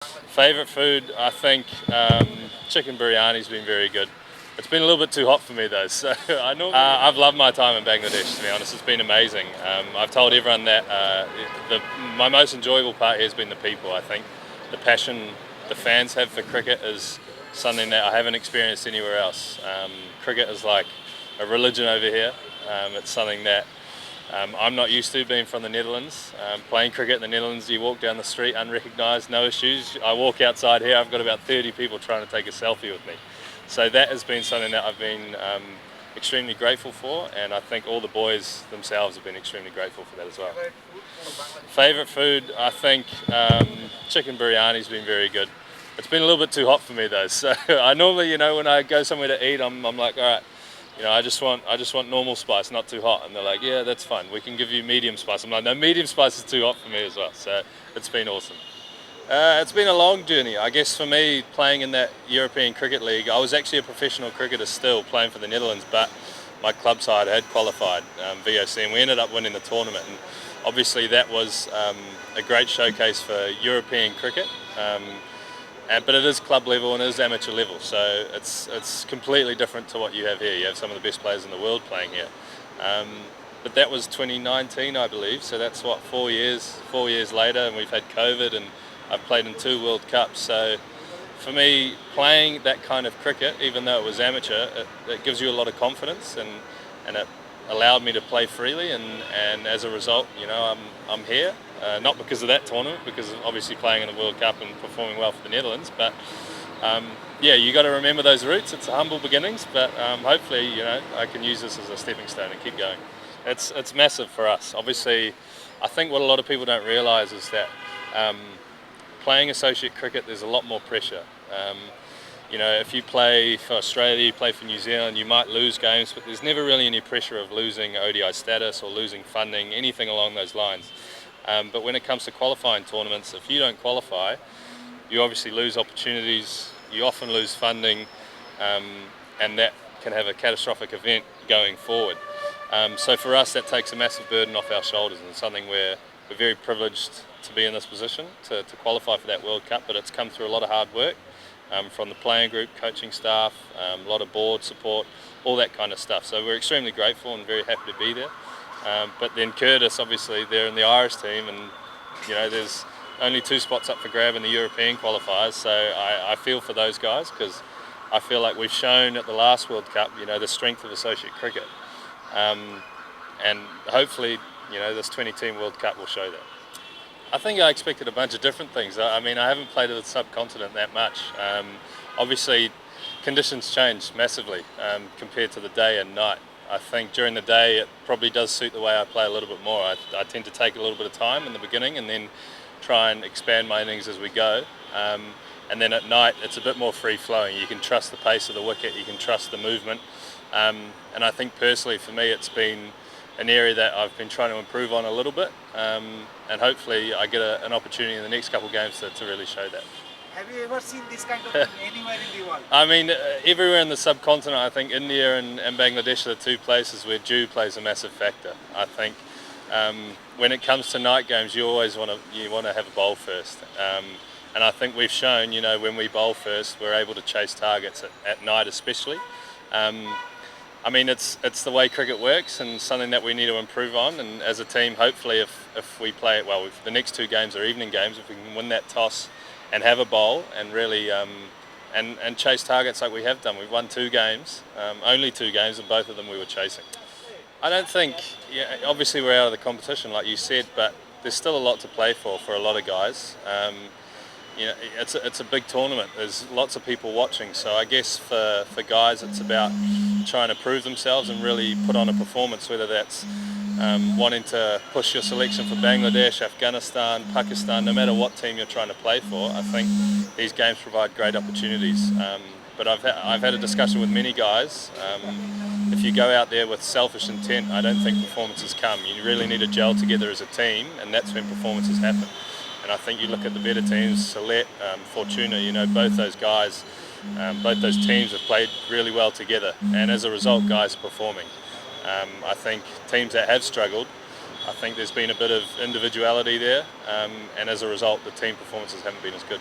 Favourite food, I think chicken biryani's been very good. It's been a little bit too hot for me though, so I've loved my time in Bangladesh, to be honest. It's been amazing. I've told everyone that my most enjoyable part here has been the people. I think the passion the fans have for cricket is something that I haven't experienced anywhere else. Cricket is like a religion over here. It's something that I'm not used to, being from the Netherlands. Playing cricket in the Netherlands, you walk down the street unrecognised, no issues. I walk outside here, I've got about 30 people trying to take a selfie with me. So that has been something that I've been extremely grateful for, and I think all the boys themselves have been extremely grateful for that as well. Favourite food, I think chicken biryani's been very good. It's been a little bit too hot for me though, so I normally, when I go somewhere to eat, I'm like, all right, I just want normal spice, not too hot. And they're like, yeah, that's fine. We can give you medium spice. I'm like, no, medium spice is too hot for me as well. So it's been awesome. It's been a long journey. I guess for me, playing in that European Cricket League, I was actually a professional cricketer still, playing for the Netherlands, but my club side had qualified VOC, and we ended up winning the tournament. And obviously that was a great showcase for European cricket. But it is club level and it is amateur level, so it's completely different to what you have here. You have some of the best players in the world playing here. But that was 2019, I believe, so that's what, 4 years later, and we've had COVID, and I've played in 2 World Cups. So for me, playing that kind of cricket, even though it was amateur, it gives you a lot of confidence, and it allowed me to play freely, and as a result, I'm here. Not because of that tournament, because of obviously playing in the World Cup and performing well for the Netherlands, but yeah, you got to remember those roots. It's humble beginnings, but hopefully, I can use this as a stepping stone and keep going. It's massive for us. Obviously, I think what a lot of people don't realise is that playing associate cricket, there's a lot more pressure. If you play for Australia, you play for New Zealand, you might lose games, but there's never really any pressure of losing ODI status or losing funding, anything along those lines. But when it comes to qualifying tournaments, if you don't qualify, you obviously lose opportunities, you often lose funding, and that can have a catastrophic event going forward. So for us, that takes a massive burden off our shoulders, and something we're very privileged to be in this position, to qualify for that World Cup, but it's come through a lot of hard work from the playing group, coaching staff, a lot of board support, all that kind of stuff. So we're extremely grateful and very happy to be there. But then Curtis, obviously, they're in the Irish team, and there's only 2 spots up for grab in the European qualifiers. So I feel for those guys, because I feel like we've shown at the last World Cup, the strength of associate cricket, and hopefully, this 20-team World Cup will show that. I think I expected a bunch of different things. I haven't played in the subcontinent that much. Obviously, conditions change massively compared to the day and night. I think during the day it probably does suit the way I play a little bit more. I tend to take a little bit of time in the beginning and then try and expand my innings as we go. And then at night it's a bit more free-flowing. You can trust the pace of the wicket, you can trust the movement. And I think personally for me it's been an area that I've been trying to improve on a little bit. And hopefully I get an opportunity in the next couple of games to really show that. Have you ever seen this kind of thing anywhere in the world? Everywhere in the subcontinent. I think India and Bangladesh are the 2 places where dew plays a massive factor. I think when it comes to night games, you always want to have a bowl first. And I think we've shown, when we bowl first, we're able to chase targets at night especially. It's the way cricket works, and something that we need to improve on. And as a team, hopefully, if we play it well, if the next 2 games are evening games, if we can win that toss and have a bowl and really and chase targets like we have done. We've won 2 games, only 2 games, and both of them we were chasing. I don't think, obviously we're out of the competition like you said, but there's still a lot to play for a lot of guys. It's a big tournament. There's lots of people watching, so I guess for guys it's about trying to prove themselves and really put on a performance, whether that's wanting to push your selection for Bangladesh, Afghanistan, Pakistan, no matter what team you're trying to play for. I think these games provide great opportunities. But I've had a discussion with many guys. If you go out there with selfish intent, I don't think performances come. You really need to gel together as a team, and that's when performances happen. And I think you look at the better teams, Select, Fortuna, both those guys, both those teams have played really well together, and as a result, guys are performing. I think teams that have struggled, I think there's been a bit of individuality there, and as a result, the team performances haven't been as good.